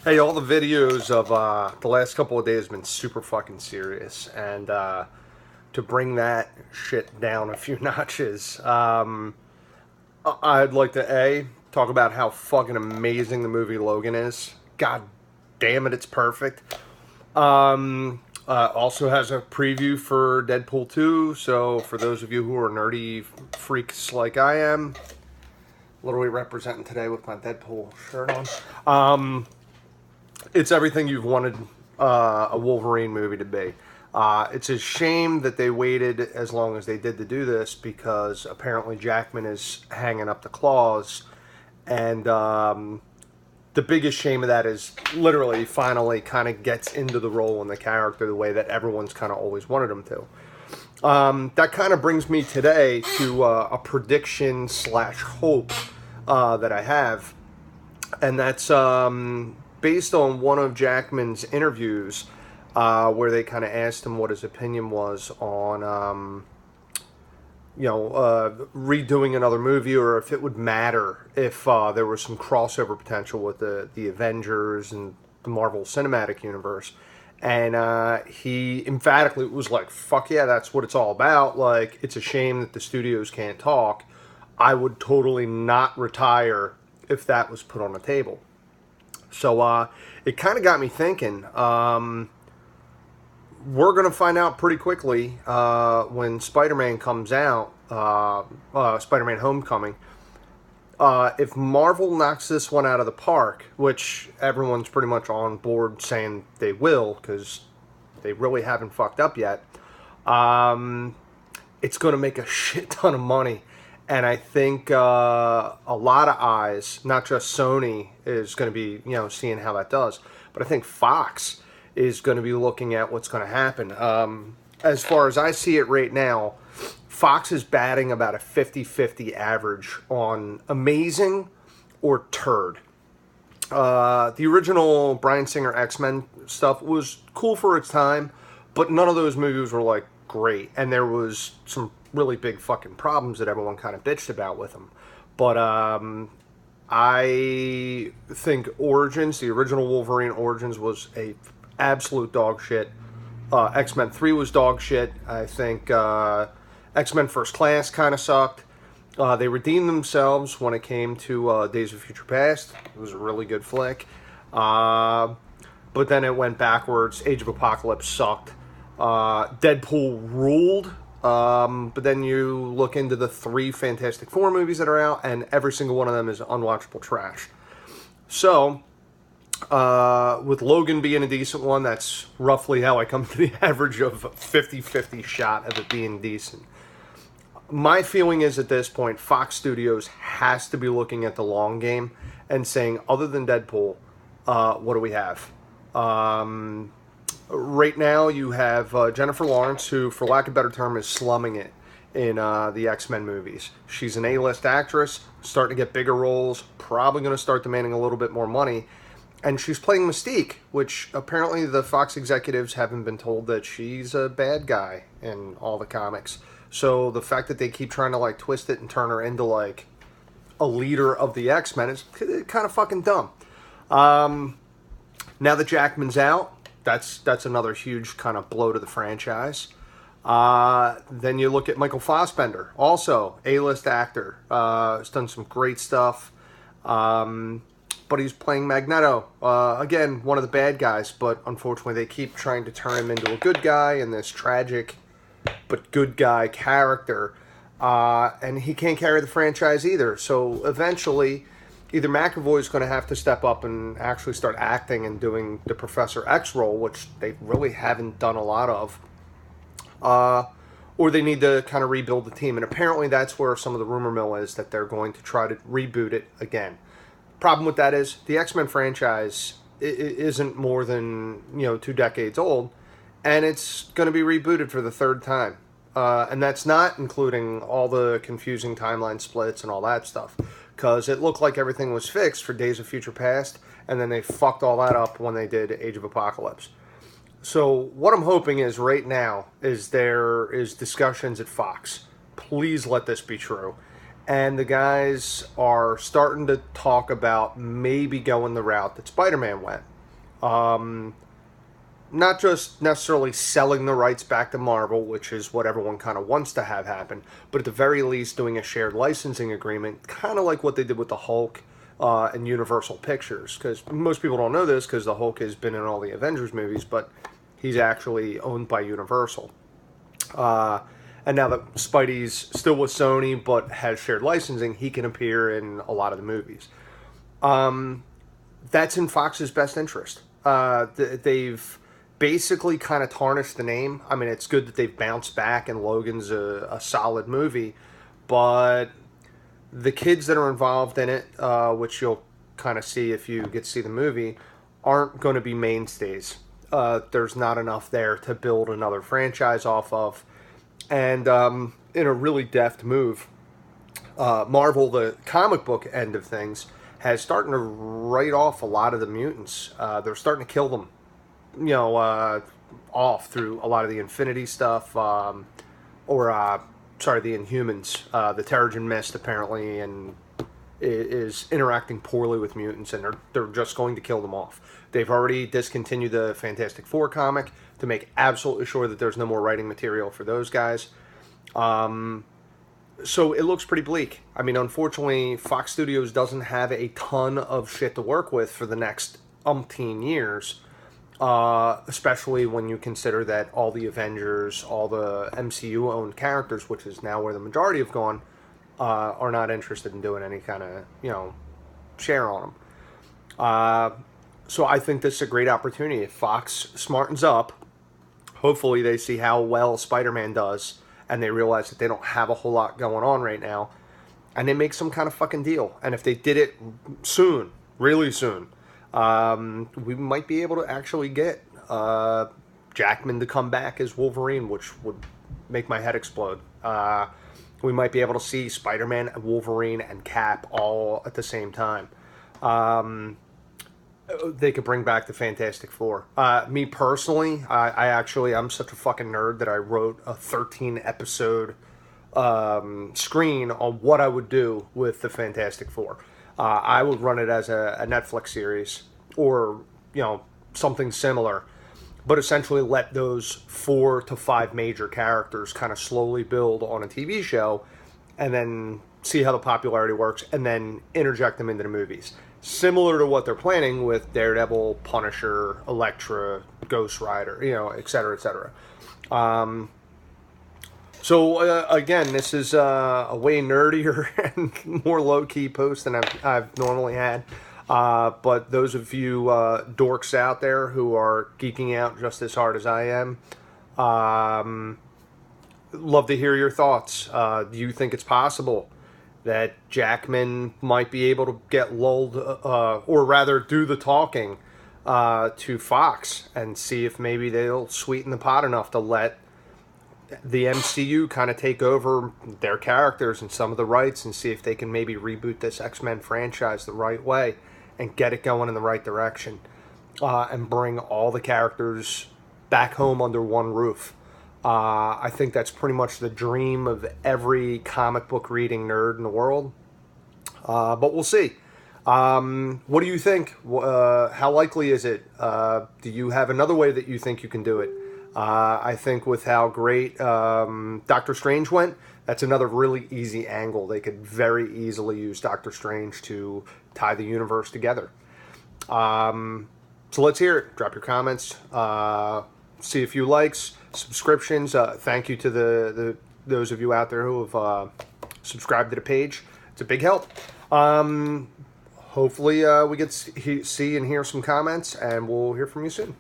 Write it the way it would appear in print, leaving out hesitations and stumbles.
Hey, all the videos of the last couple of days have been super fucking serious, and to bring that shit down a few notches, I'd like to talk about how fucking amazing the movie Logan is. God damn it, it's perfect. Also has a preview for Deadpool 2, so for those of you who are nerdy freaks like I am, literally representing today with my Deadpool shirt on. It's everything you've wanted a Wolverine movie to be. It's a shame that they waited as long as they did to do this because apparently Jackman is hanging up the claws, and the biggest shame of that is literally finally kind of gets into the role and the character the way that everyone's kind of always wanted him to. That kind of brings me today to a prediction slash hope that I have, and that's based on one of Jackman's interviews where they kind of asked him what his opinion was on, redoing another movie, or if it would matter if there was some crossover potential with the Avengers and the Marvel Cinematic Universe. And he emphatically was like, fuck yeah, that's what it's all about. Like, it's a shame that the studios can't talk. I would totally not retire if that was put on the table. So it kind of got me thinking. We're going to find out pretty quickly when Spider-Man comes out, Spider-Man Homecoming, if Marvel knocks this one out of the park, which everyone's pretty much on board saying they will because they really haven't fucked up yet, it's going to make a shit ton of money. And I think a lot of eyes, not just Sony, is going to be, seeing how that does. But I think Fox is going to be looking at what's going to happen. As far as I see it right now, Fox is batting about a 50-50 average on amazing or turd. The original Bryan Singer X-Men stuff was cool for its time, but none of those movies were, like, great. And there was some really big fucking problems that everyone kind of bitched about with them. But I think Origins, the original Wolverine Origins, was a absolute dog shit. X-Men 3 was dog shit. I think X-Men First Class kind of sucked. They redeemed themselves when it came to Days of Future Past. It was a really good flick. But then it went backwards. Age of Apocalypse sucked. Deadpool ruled. But then you look into the 3 Fantastic Four movies that are out, and every single one of them is unwatchable trash. So, with Logan being a decent one, that's roughly how I come to the average of 50-50 shot of it being decent. My feeling is at this point, Fox Studios has to be looking at the long game and saying, other than Deadpool, what do we have? Right now, you have Jennifer Lawrence, who, for lack of a better term, is slumming it in the X-Men movies. She's an A-list actress, starting to get bigger roles, probably going to start demanding a little bit more money. And she's playing Mystique, which apparently the Fox executives haven't been told that she's a bad guy in all the comics. So the fact that they keep trying to, like, twist it and turn her into, like, a leader of the X-Men is kind of fucking dumb. Now that Jackman's out, that's another huge kind of blow to the franchise. Then you look at Michael Fassbender, also A-list actor. Has done some great stuff. But he's playing Magneto. Again, one of the bad guys, but unfortunately they keep trying to turn him into a good guy in this tragic but good guy character. And he can't carry the franchise either. So eventually, either McAvoy's going to have to step up and actually start acting and doing the Professor X role, which they really haven't done a lot of, or they need to kind of rebuild the team. And apparently that's where some of the rumor mill is, that they're going to try to reboot it again. Problem with that is the X-Men franchise isn't more than 2 decades old, and it's going to be rebooted for the 3rd time. And that's not including all the confusing timeline splits and all that stuff, because it looked like everything was fixed for Days of Future Past, and then they fucked all that up when they did Age of Apocalypse. So what I'm hoping is right now is there is discussions at Fox. Please let this be true. And the guys are starting to talk about maybe going the route that Spider-Man went. Not just necessarily selling the rights back to Marvel, which is what everyone kind of wants to have happen, but at the very least doing a shared licensing agreement, kind of like what they did with the Hulk and Universal Pictures. Because most people don't know this because the Hulk has been in all the Avengers movies, but he's actually owned by Universal. Uh, and now that Spidey's still with Sony but has shared licensing, he can appear in a lot of the movies. That's in Fox's best interest. They've basically kind of tarnished the name. I mean, it's good that they've bounced back and Logan's a solid movie, but the kids that are involved in it, which you'll kind of see if you get to see the movie, aren't going to be mainstays. There's not enough there to build another franchise off of. And in a really deft move, Marvel, the comic book end of things, has starting to write off a lot of the mutants. They're starting to kill them, off through a lot of the Infinity stuff, the Inhumans. The Terrigen Mist apparently and is interacting poorly with mutants, and they're just going to kill them off. They've already discontinued the Fantastic Four comic to make absolutely sure that there's no more writing material for those guys. So it looks pretty bleak. I mean, unfortunately, Fox Studios doesn't have a ton of shit to work with for the next umpteen years, especially when you consider that all the Avengers, all the MCU-owned characters, which is now where the majority have gone, are not interested in doing any kind of, share on them. So I think this is a great opportunity. If Fox smartens up, hopefully they see how well Spider-Man does, and they realize that they don't have a whole lot going on right now, and they make some kind of fucking deal. And if they did it soon, really soon, we might be able to actually get Jackman to come back as Wolverine, which would make my head explode. We might be able to see Spider-Man, Wolverine, and Cap all at the same time. They could bring back the Fantastic Four. Me personally, I'm such a fucking nerd that I wrote a 13-episode screen on what I would do with the Fantastic Four. I would run it as a Netflix series or, something similar, but essentially let those 4 to 5 major characters kind of slowly build on a TV show and then see how the popularity works and then interject them into the movies. Similar to what they're planning with Daredevil, Punisher, Elektra, Ghost Rider, et cetera, et cetera. Again, this is a way nerdier and more low-key post than I've normally had. But those of you dorks out there who are geeking out just as hard as I am, love to hear your thoughts. Do you think it's possible that Jackman might be able to get lulled, or rather do the talking to Fox and see if maybe they'll sweeten the pot enough to let the MCU kind of take over their characters and some of the rights and see if they can maybe reboot this X-Men franchise the right way and get it going in the right direction, and bring all the characters back home under one roof. I think that's pretty much the dream of every comic book reading nerd in the world. But we'll see. What do you think? How likely is it? Do you have another way that you think you can do it? I think with how great Doctor Strange went, that's another really easy angle. They could very easily use Doctor Strange to tie the universe together. So let's hear it. Drop your comments. See a few likes, subscriptions. Thank you to those of you out there who have subscribed to the page. It's a big help. Hopefully we get to see and hear some comments, and we'll hear from you soon.